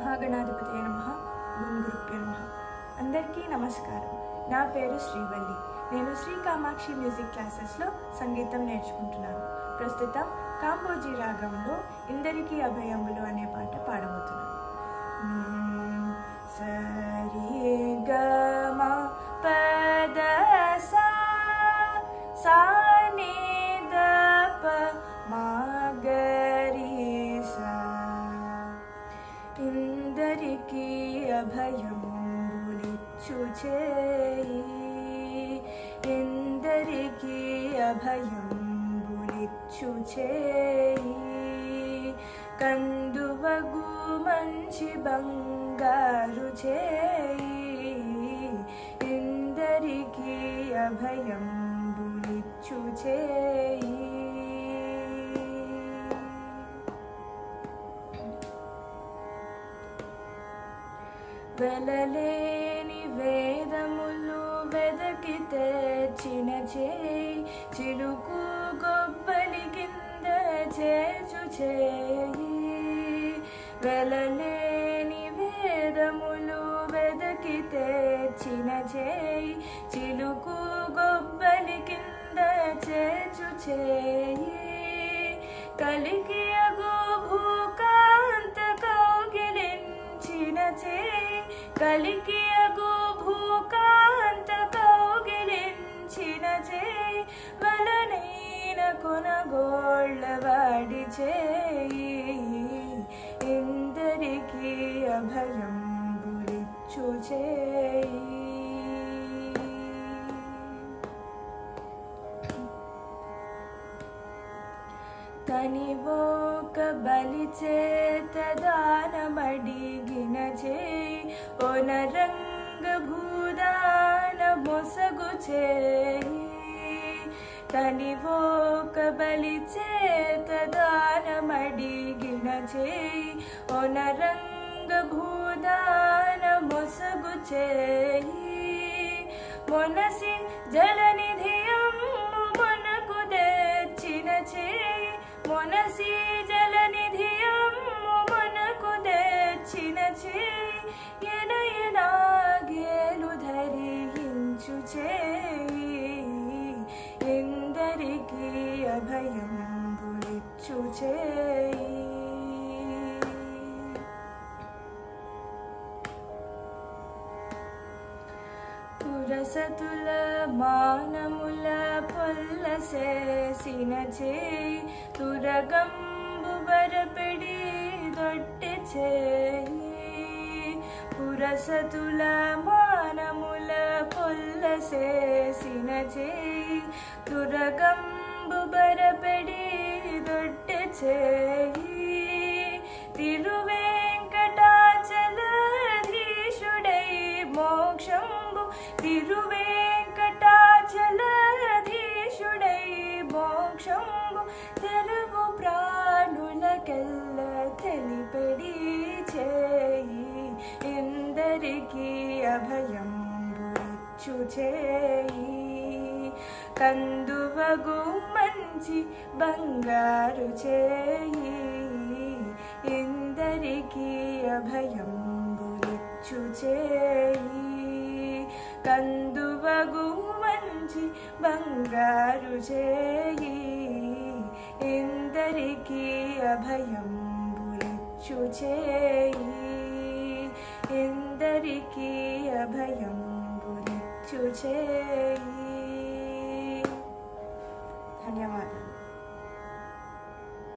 మహాగణాధిపతయే నమః. ఓం గురుభ్యో నమః. అందరికీ నమస్కారం. నా పేరు శ్రీవల్లి. నేను శ్రీ కామాక్షి మ్యూజిక్ క్లాసెస్లో సంగీతం నేర్చుకుంటున్నాను. ప్రస్తుతం కాంబోజీ రాగంలో ఇందరికీ అభయంబులు అనే పాట పాడబోతున్నాను. సరి గ మ పద సా సా ని ద ప మా గ రి సా. ఇందరికీ అభయంబులిచ్చు చేయి, ఇందరికీ అభయంబులిచ్చు చేయి. కందువగు మంచి బంగారు చేయి, ఇందరికీ అభయంబులిచ్చు చేయి. వెలలేని వేదములు వెదకి తెచ్చిన చేయి, చిలుకు గొబ్బలి కింద చేచు చేయి. వెలలేని వేదములు వెదకి తెచ్చిన చేయి, చిలుకు గొబ్బలి కింద చేచు చేయి. కలికి అగు భూకాంత కౌగిలించిన చేయి, కలికి అగు భూకాంత కౌగిలించిన చేయి. వలనైన కొనగోళ్ళవాడి చేయి, ఇందరికీ అభయంబులిచ్చు చేయి. తనివోక బలి చేత దానమడిగిన చేయి, ఒనరంగ భూదాన మొసగు చేయి. తనివోక బలి చేత దానమడిగిన చేయి, ఒనరంగ భూదాన మొసగు చేయి. మొనసి జలనిధియమ్ము మనకు తెచ్చిన చేయి, మొనసి జలనిధియమ్ము మనకు తెచ్చిన చేయి. ఎనయనాగేలు ధరించు చేయి, ఇందరికీ అభయంబులిచ్చు చేయి. పురసతుల మానముల పొల్లసేసిన చేయి, తురగంబు బరపెడి దొట్టె చేయి. పురసతుల మానముల పొల్లసేసిన చేయి, తురగంబు బరపెడి దొట్టె చేయి. తిరువేంకటాచలధీశుడై మోక్షంబు, తిరువేంకటాచలధీశుడై మోక్షంబు. తెలుగు ప్రాణులకెల్ల తెలిపెడి చేయి, ఇందరికీ అభయంబులిచ్చు చేయి. కందువగు మంచి బంగారు చేయి, ఇందరికీ అభయంబులిచ్చు చేయి. కందువగు మంచి బంగారు చేయి, ఇందరికీ అభయంబులిచ్చు చేయి, ఇందరికీ అభయంబులిచ్చు చేయి.